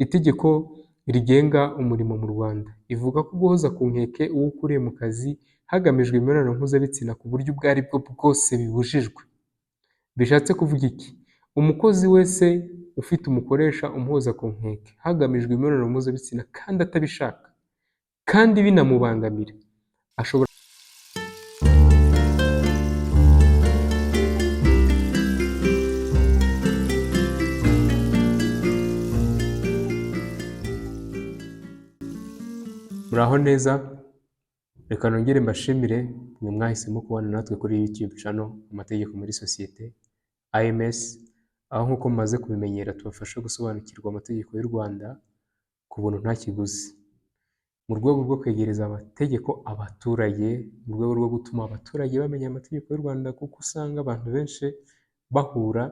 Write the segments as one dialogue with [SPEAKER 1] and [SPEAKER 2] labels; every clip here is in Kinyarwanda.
[SPEAKER 1] Itegeko rigenga umurimo mu Rwanda ivuga ko guhoza ku nkeke uwo ukuriye mu kazi hagamijwe imibonano mpuzabitsina ku buryo ubwo ari bwo bwose bibujijwe. Bishatse kuvuga iki? Umukozi wese ufite umukoresha umuhoza ku nkeke hagamijwe imibonano mpuzabitsina kandi atabishaka kandi binamubangamira, ashobora muraho neza, reka nongere mbashimire mwe mwahisemo kubana natwe kuri YouTube channel Amategeko muri Sosiyete AMS, aho nk'uko mumaze kubimenyera tubafasha gusobanukirwa amategeko y'u Rwanda ku buntu nta kiguzi, mu rwego rwo kwegereza amategeko abaturage, mu rwego rwo gutuma abaturage bamenya amategeko y'u Rwanda, kuko usanga abantu benshi bahura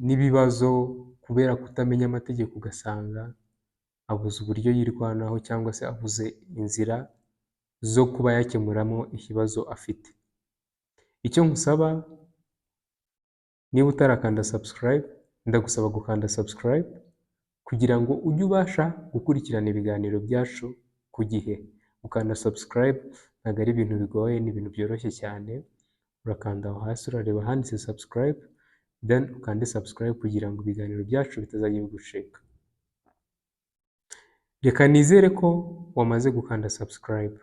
[SPEAKER 1] n'ibibazo kubera kutamenya amategeko, ugasanga abuze uburyo yirwanaho cyangwa se abuze inzira zo kuba yakemuramo ikibazo afite. Icyo nkusaba, niba utarakanda subscribe, ndagusaba gukanda subscribe kugira ngo ujye ubasha gukurikirana ibiganiro byacu ku gihe. Gukanda subscribe ntabwo ari ibintu bigoye, ni ibintu byoroshye cyane. Urakanda aho hasi urareba handitse subscribe, then ukande subscribe kugira ngo ibiganiro byacu bitazajya bigucika. Reka nizere ko wamaze gukanda subscribe.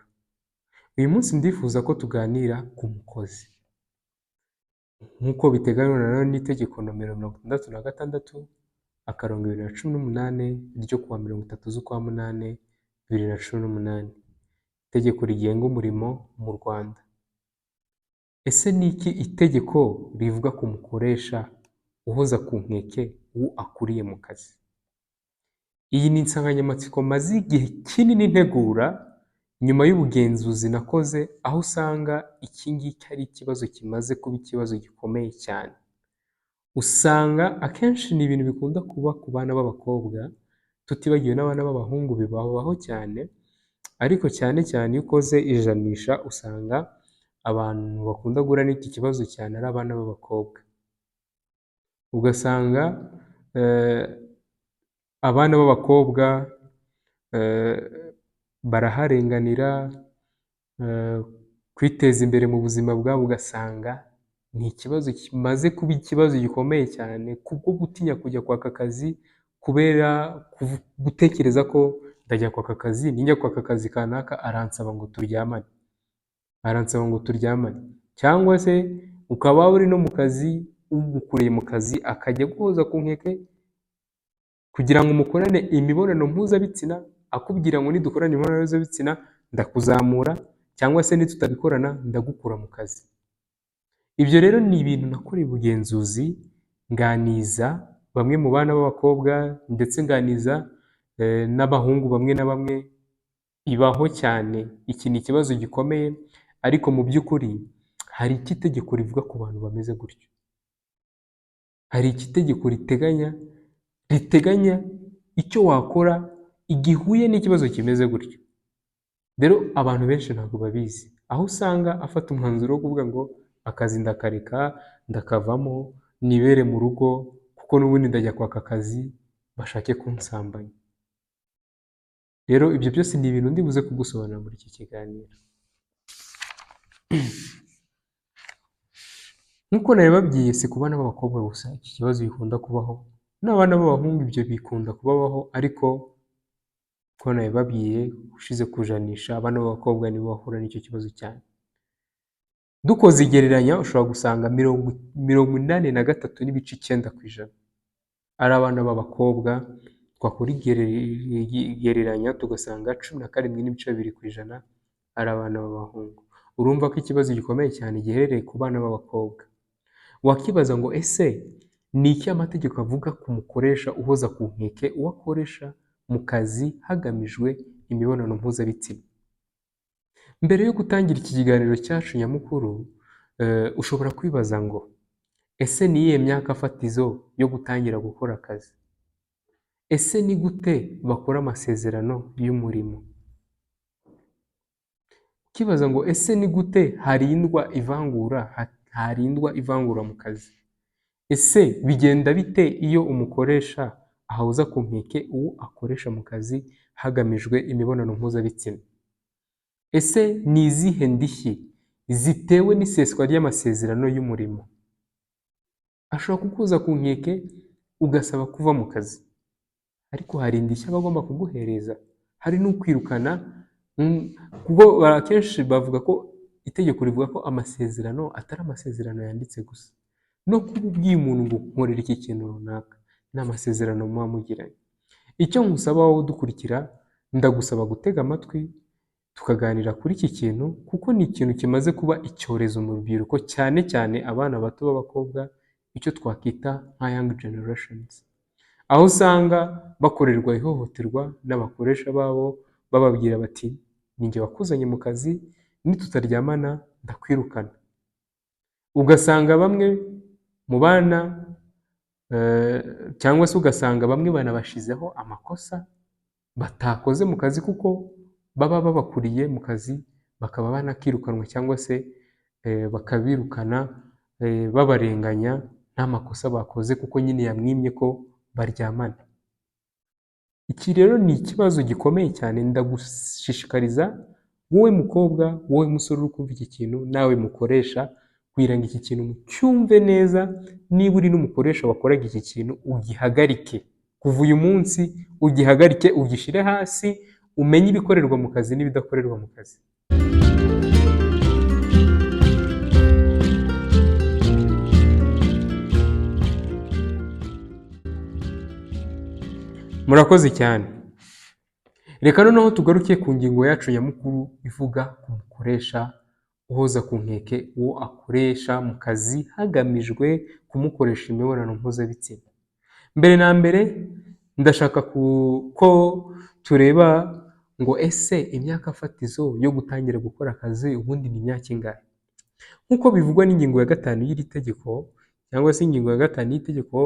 [SPEAKER 1] Uyu munsi ndifuza ko tuganira ku mukozi nk'uko biteganywa na n'itegeko nomero 66/2018 ryo kuwa 30/8/2018, itegeko rigenga umurimo mu Rwanda. Ese ni iki itegeko rivuga ku mukoresha uhoza ku nkeke uwo akuriye mu kazi? Iyi ni insanganyamatsiko maze igihe kinini ntegura nyuma y'ubugenzuzi nakoze, aho usanga iki ngiki ari ikibazo kimaze kuba ikibazo gikomeye cyane. Usanga akenshi ni ibintu bikunda kuba ku bana b'abakobwa, tutibagiwe n'abana b'abahungu bibaho cyane, ariko cyane cyane iyo ukoze ijanisha usanga abantu bakunda guhura n'iki kibazo cyane ari abana b'abakobwa. Ugasanga abana b'abakobwa baraharenganira, kwiteza imbere mu buzima bwabo, ugasanga ni ikibazo kimaze kuba ikibazo gikomeye cyane kubwo gutinya kujya kwaka akazi, kubera gutekereza ko ndajya kwaka akazi, ninjya kwaka akazi kanaka aransaba ngo turyamane, cyangwa se ukaba uri no mu kazi, ugukuriye mu kazi akajya guhoza ku nkeke kugira ngo mukorane imibonano mpuzabitsina, akubwira ngo nidukorana imibonano mpuzabitsina ndakuzamura, cyangwa se nitutabikorana ndagukura mu kazi. Ibyo rero ni ibintu nakoreye ubugenzuzi, nganiza bamwe mu bana b'abakobwa ndetse nganiza n'abahungu bamwe na bamwe. Ibaho cyane, iki ni ikibazo gikomeye, ariko mu by'ukuri hari iki itegeko rivuga ku bantu bameze gutyo. Hari iki itegeko riteganya icyo wakora igihe uhuye n'ikibazo kimeze gutyo. Rero abantu benshi ntabwo babizi, aho usanga afata umwanzuro wo kuvuga ngo akazi ndakareka, ndakavamo, nibere mu rugo, kuko n'ubundi ndajya kwaka akazi bashake kunsambanya. Rero ibyo byose ni ibintu ndibuze kugusobanurira muri iki kiganiro. Nk'uko nabibabwiye, si ku bana b'abakobwa gusa iki kibazo gikunda kubaho, n'abana b'abahungu ibyo bikunda kubabaho, ariko ko nabibabwiye ushize kujanisha, abana b'abakobwa nibo bahura n'icyo kibazo cyane. Dukoze igereranya ushobora gusanga 83.9% ari abana b'abakobwa, twakora igereranya tugasanga 17.2% ari abana b'abahungu. Urumva ko ikibazo gikomeye cyane giherereye ku bana b'abakobwa. Wakibaza ngo ese ni iki amategeko avuga ku mukoresha uhoza ku nkeke uwo akoresha mu kazi hagamijwe imibonano mpuzabitsina? Mbere yo gutangira iki kiganiro cyacu nyamukuru, ushobora kwibaza ngo ese ni iyihe myaka fatizo yo gutangira gukora akazi? Ese ni gute bakora amasezerano y'umurimo? Ukibaza ngo ese ni gute harindwa ivangura mu kazi? Ese bigenda bite iyo umukoresha ahuza ku nkeke uwo akoresha mu kazi hagamijwe imibonano mpuzabitsina? Ese ni izihe ndishyi zitewe n'iseswa ry'amasezerano y'umurimo? Ashobora kukuza ku nkeke ugasaba kuva mu kazi, ariko hari indishyi aba agomba kuguhereza, hari n'ukwirukana, kuko akenshi bavuga ko itegeko rivuga ko amasezerano atari amasezerano yanditse gusa, no kuba ubwiye umuntu ngo nkorera iki kintu runaka ni amasezerano muba mugiranye. Icyo nkusaba wowe udukurikira, ndagusaba gutega amatwi tukaganira kuri iki kintu, kuko ni ikintu kimaze kuba icyorezo mu rubyiruko, cyane cyane abana bato b'abakobwa, icyo twakwita nka young generations, aho usanga bakorerwa ihohoterwa n'abakoresha babo, bababwira bati ni njye wakuzanye mu kazi, nitutaryamana ndakwirukana. Ugasanga bamwe mu bana cyangwa se ugasanga bamwe banabashizeho amakosa batakoze mu kazi, kuko baba babakuriye mu kazi bakaba banakirukanwa cyangwa se bakabirukana babarenganya nta makosa bakoze, kuko nyine yamwimye ko baryamana. Iki rero ni ikibazo gikomeye cyane. Ndagushishikariza wowe mukobwa, wowe musore uri kumva iki kintu, nawe mukoresha, kugira ngo iki kintu mucyumve neza. Niba uri n'umukoresha wakoraga iki kintu, ugihagarike kuva uyu munsi, ugihagarike, ugishyire hasi, umenye ibikorerwa mu kazi n'ibidakorerwa mu kazi. Murakoze cyane. Reka noneho tugaruke ku ngingo yacu nyamukuru ivuga ku mukoresha uhoza ku nkeke uwo akoresha mu kazi hagamijwe kumukoresha imibonano mpuzabitsina. Mbere na mbere ndashaka ko tureba ngo ese imyaka fatizo yo gutangira gukora akazi ubundi ni imyaka ingahe? Nk'uko bivugwa n'ingingo ya 5 y'iri tegeko, cyangwa se ingingo ya 5 y'itegeko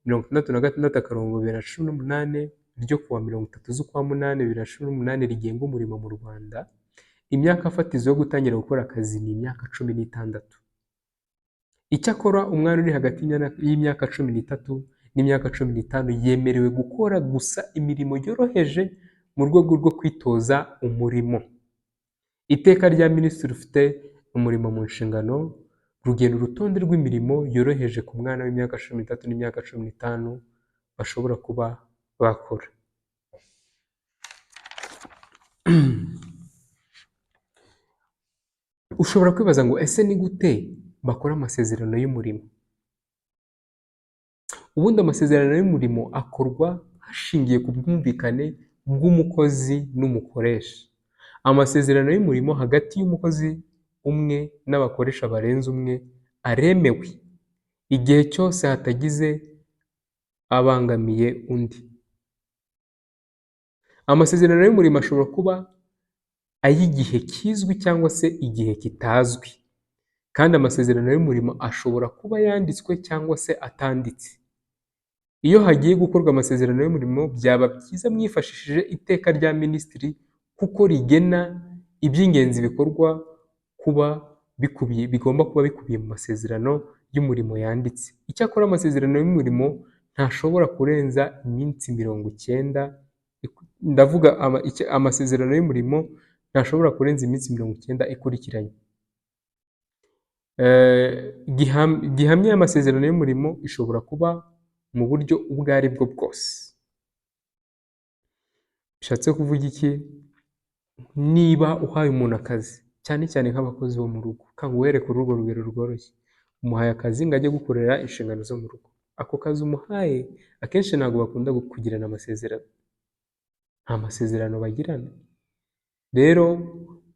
[SPEAKER 1] 66/2018 ryo kuwa 30/8/2018 rigenga umurimo mu Rwanda, imyaka fatizo yo gutangira gukora akazi ni imyaka 16. Icyakora umwana uri hagati y'imyaka 13 n'imyaka 15 yemerewe gukora gusa imirimo yoroheje mu rwego rwo kwitoza umurimo. Iteka rya Minisitiri ufite umurimo mu nshingano rugena urutonde rw'imirimo yoroheje ku mwana w'imyaka 13 n'imyaka 15 bashobora kuba bakora. Ushobora kwibaza ngo ese ni gute bakora amasezerano y'umurimo? Ubundi amasezerano y'umurimo akorwa hashingiye ku bwumvikane bw'umukozi n'umukoresha. Amasezerano y'umurimo hagati y'umukozi umwe n'abakoresha barenze umwe aremewe igihe cyose hatagize abangamiye undi. Amasezerano y'umurimo ashobora kuba ay'igihe kizwi cyangwa se igihe kitazwi, kandi amasezerano y'umurimo ashobora kuba yanditswe cyangwa se atanditse. Iyo hagiye gukorwa amasezerano y'umurimo, byaba byiza mwifashishije iteka rya Minisitiri, kuko rigena iby'ingenzi bigomba kuba bikubiye mu masezerano y'umurimo yanditse. Icyakora amasezerano y'umurimo ntashobora kurenza iminsi 90. Ndavuga amasezerano y'umurimo ntashobora kurenza iminsi 90 ikurikiranye. Gihamya y'amasezerano y'umurimo ishobora kuba mu buryo ubwo ari bwo bwose. Bishatse kuvuga iki? Niba uhaye umuntu akazi, cyane cyane nk'abakozi bo mu rugo, kanguhere kuri urwo rugero rworoshye, umuhaye akazi ngo ajye gukorera inshingano zo mu rugo. Ako kazi umuhaye akenshi ntabwo bakunda kugirana amasezerano, nta masezerano bagirana. Rero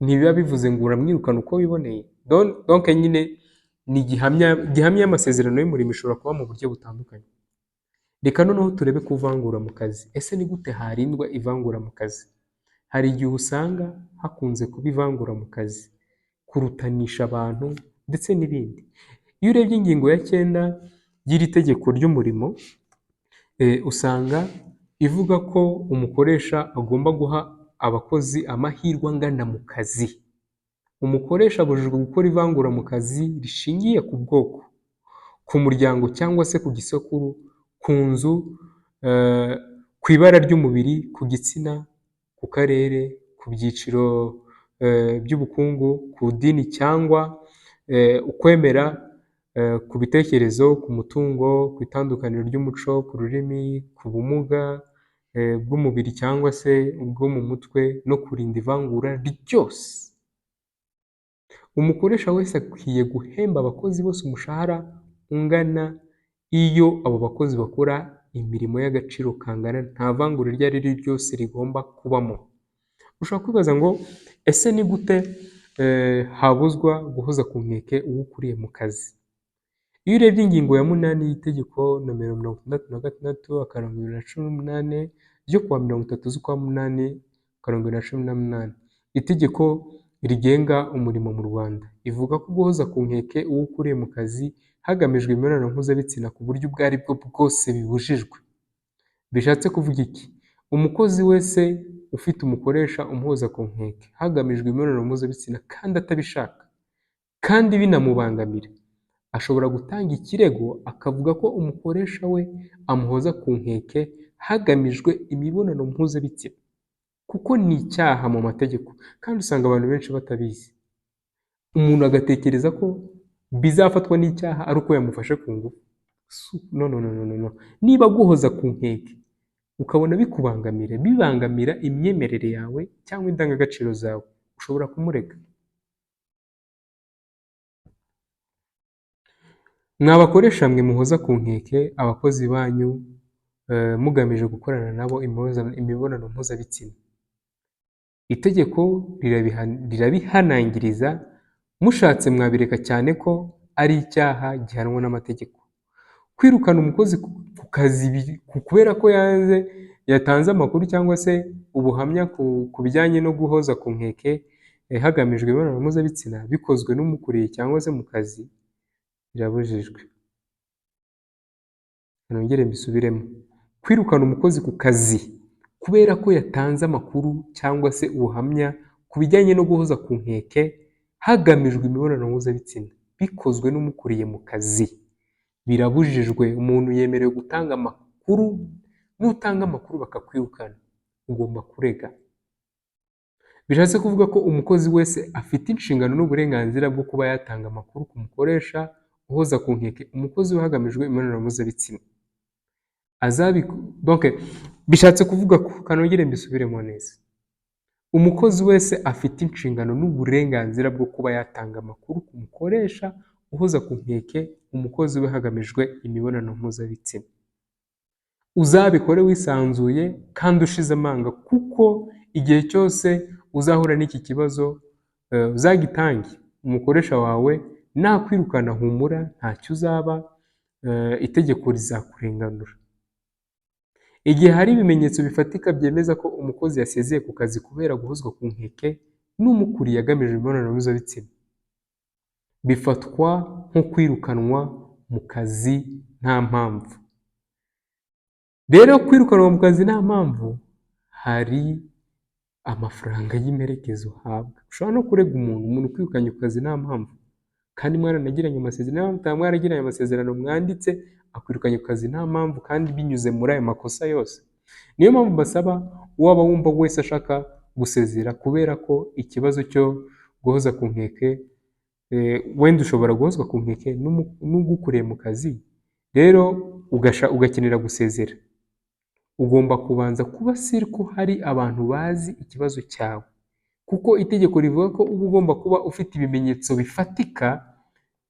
[SPEAKER 1] ntibiba bivuze ngo uramwirukana uko wiboneye. Donc nyine ni gihamya y'amasezerano y'umurimo ishobora kuba mu buryo butandukanye. Reka noneho turebe kuvangura mu kazi. Ese ni gute harindwa ivangura mu kazi? Hari igihe usanga hakunze kuba ivangura mu kazi, kurutanisha abantu ndetse n'ibindi. Iyo urebye ingingo ya 9 y'iri tegeko ry'umurimo, usanga ivuga ko umukoresha agomba guha abakozi amahirwe angana mu kazi. Umukoresha abujijwe gukora ivangura mu kazi rishingiye ku bwoko, ku muryango cyangwa se ku gisokuru, ku nzu, ku ibara ry'umubiri, ku gitsina, ku karere, ku byiciro by'ubukungu, ku dini cyangwa ukwemera, ku bitekerezo, ku mutungo, ku itandukaniro ry'umuco, ku rurimi, ku bumuga bw'umubiri cyangwa se ubwo mu mutwe no kurinda ivangura ryose. Umukoresha wese akwiye guhemba abakozi bose umushahara ungana iyo abo bakozi bakora imirimo y'agaciro kangana, nta vangura iryo ari ryo ryose rigomba kubamo. Ushobora kwibaza ngo ese ni gute habuzwa guhoza ku nkeke uwo ukuriye mu kazi? Iyo urebye ingingo ya 8 y'itegeko nomero 66/2018 ryo kuwa 30/8/2018, itegeko rigenga umurimo mu Rwanda, ivuga ko guhoza ku nkeke uwo ukuriye mu kazi hagamijwe imibonano mpuzabitsina ku buryo ubwo ari bwo bwose bibujijwe. Bishatse kuvuga iki? Umukozi wese ufite umukoresha umuhoza ku nkeke hagamijwe imibonano mpuzabitsina kandi atabishaka kandi binamubangamira, ashobora gutanga ikirego akavuga ko umukoresha we amuhoza ku nkeke hagamijwe imibonano mpuzabitsina, kuko ni icyaha mu mategeko kandi usanga abantu benshi batabizi. Umuntu agatekereza ko bizafatwa n'icyaha ari uko yamufashe ku ngufu. No. Niba guhoza ku nkeke ukabona bibangamira imyemerere yawe cyangwa indangagaciro zawe, ushobora kumurega. Mwabakoresha mwe muhoza ku nkeke abakozi banyu mugamije gukorana nabo imibonano mpuzabitsina, itegeko rirabihanangiriza, mushatse mwabireka cyane ko ari icyaha gihanwa n'amategeko. Kwirukana umukozi ku kazi kubera ko yatanze amakuru cyangwa se ubuhamya ku bijyanye no guhoza ku nkeke hagamijwe imibonano mpuzabitsina bikozwe n'umukuriye cyangwa se mu kazi, birabujijwe. Nongere mbisubiremo. Kwirukana umukozi ku kazi kubera ko yatanze amakuru cyangwa se ubuhamya ku bijyanye no guhoza ku nkeke hagamijwe imibonano mpuzabitsina bikozwe n'umukuriye mu kazi, birabujijwe. Umuntu yemerewe gutanga amakuru, nutanga amakuru bakakwirukana ugomba kurega. Bishatse kuvuga ko umukozi wese afite inshingano n'uburenganzira bwo kuba yatanga amakuru ku mukoresha uhoza ku nkeke umukozi we hagamijwe imibonano mpuzabitsina. Bishatse kuvuga ko, kanongere mbisubiremo neza, umukozi wese afite inshingano n'uburenganzira bwo kuba yatanga amakuru ku mukoresha uhoza ku nkeke umukozi we hagamijwe imibonano mpuzabitsina. Uzabikore wisanzuye kandi ushize amanga, kuko igihe cyose uzahura n'iki kibazo uzagitange. Umukoresha wawe nakwirukana humura, ntacyo uzaba, itegeko rizakurenganura. Igihe hari ibimenyetso bifatika byemeza ko umukozi yasezeye ku kazi kubera guhozwa ku nkeke n'umukuriye agamije imibonano mpuzabitsina, bifatwa nko kwirukanwa mu kazi nta mpamvu. Rero kwirukanwa mu kazi nta mpamvu, hari amafaranga y'imperekezo uhabwa. Ushobora no kurega umuntu ukwirukanye ku kazi nta mpamvu kandi mwaranagiranye amasezerano mwanditse, akwirukanye ku kazi nta mpamvu kandi binyuze muri ayo makosa yose. Niyo mpamvu mbasaba uwaba wumva wese ashaka gusezera kubera ko ikibazo cyo guhoza ku nkeke, wenda ushobora guhozwa ku nkeke n'ugukuriye mu kazi, rero ugakenera gusezera, ugomba kubanza kuba siri ko hari abantu bazi ikibazo cyawe, kuko itegeko rivuga ko uba ugomba kuba ufite ibimenyetso bifatika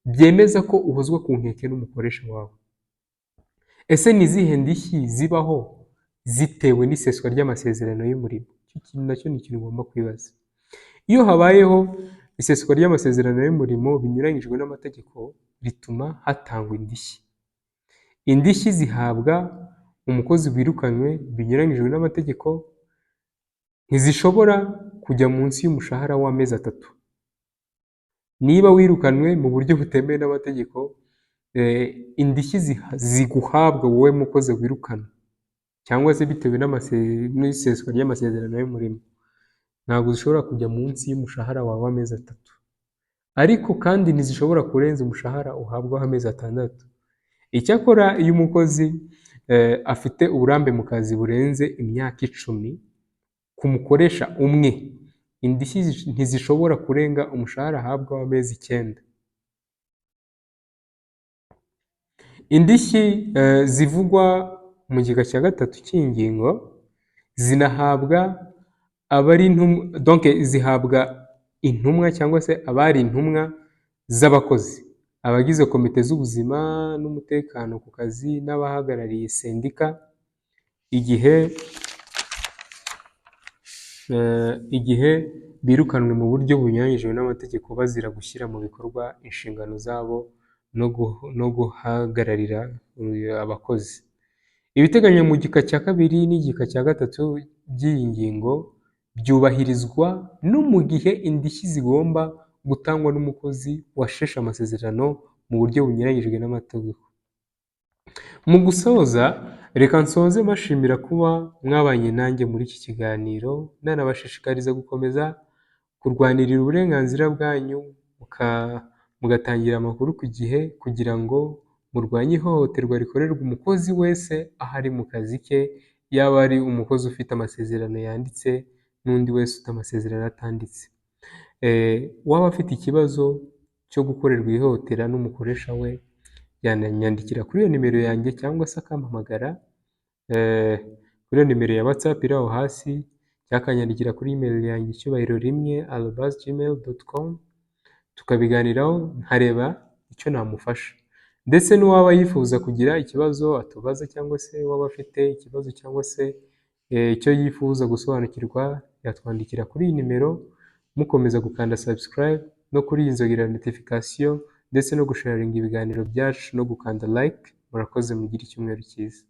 [SPEAKER 1] byemeza ko uhozwa ku nkeke n'umukoresha wawe. Ese ni izihe ndishyi zibaho zitewe n'iseswa ry'amasezerano y'umurimo? Icyo kintu nacyo ni ikintu ugomba kwibaza. Iyo habayeho iseswa ry'amasezerano y'umurimo binyuranyijwe n'amategeko, bituma hatangwa indishyi. Indishyi zihabwa umukozi wirukanywe binyuranyijwe n'amategeko, ntizishobora kujya munsi y'umushahara w'amezi 3. Niba wirukanwe mu buryo butemewe n'amategeko, indishyi ziguhabwa wowe mukozi wirukana cyangwa se bitewe n'iseswa ry'amasezerano y'umurimo, ntabwo zishobora kujya munsi y'umushahara wawe w'amezi 3, ariko kandi ntizishobora kurenza umushahara uhabwa w'amezi 6. Icyakora iyo umukozi afite uburambe mu kazi burenze imyaka 10 ku mukoresha umwe, indishyi ntizishobora kurenga umushahara ahabwa w'amezi 9. Indishyi zivugwa mu gika cya gatatu cy'ingingo zinahabwa zihabwa intumwa cyangwa se abari intumwa z'abakozi, abagize komite z'ubuzima n'umutekano ku kazi n'abahagarariye sendika igihe birukanwe mu buryo bunyuranyije n'amategeko bazira gushyira mu bikorwa inshingano zabo no guhagararira abakozi. Ibiteganywa mu gika cya 2 n'igika cya 3 by'iyi ngingo byubahirizwa no mu gihe indishyi zigomba gutangwa n'umukozi washeshe amasezerano mu buryo bunyuranyije n'amategeko. Mu gusoza, reka nsoze mbashimira kuba mwabanye nanjye muri iki kiganiro, nanabashishikariza gukomeza kurwanirira uburenganzira bwanyu, mugatangira amakuru ku gihe kugira ngo murwanye ihohoterwa rikorerwa umukozi wese aho ari mu kazi ke, yaba ari umukozi ufite amasezerano yanditse n'undi wese ufite amasezerano atanditse. Waba afite ikibazo cyo gukorerwa ihohotera n'umukoresha we, yananyandikira kuri iyo nimero yanjye cyangwa se akampamagara kuri iyo nimero ya WhatsApp iri aho hasi, cyangwa akanyandikira kuri email yanjye cyubahiro1@gmail.com, tukabiganiraho nkareba icyo namufasha. Ndetse n'uwaba yifuza kugira ikibazo atubaza cyangwa se waba afite ikibazo cyangwa se icyo yifuza gusobanukirwa, yatwandikira kuri iyi nimero, mukomeza gukanda subscribe no kuri iyi nzogera ya notification, ndetse no gusharinga ibiganiro byacu no gukanda like. Murakoze, mugire icyumweru cyiza.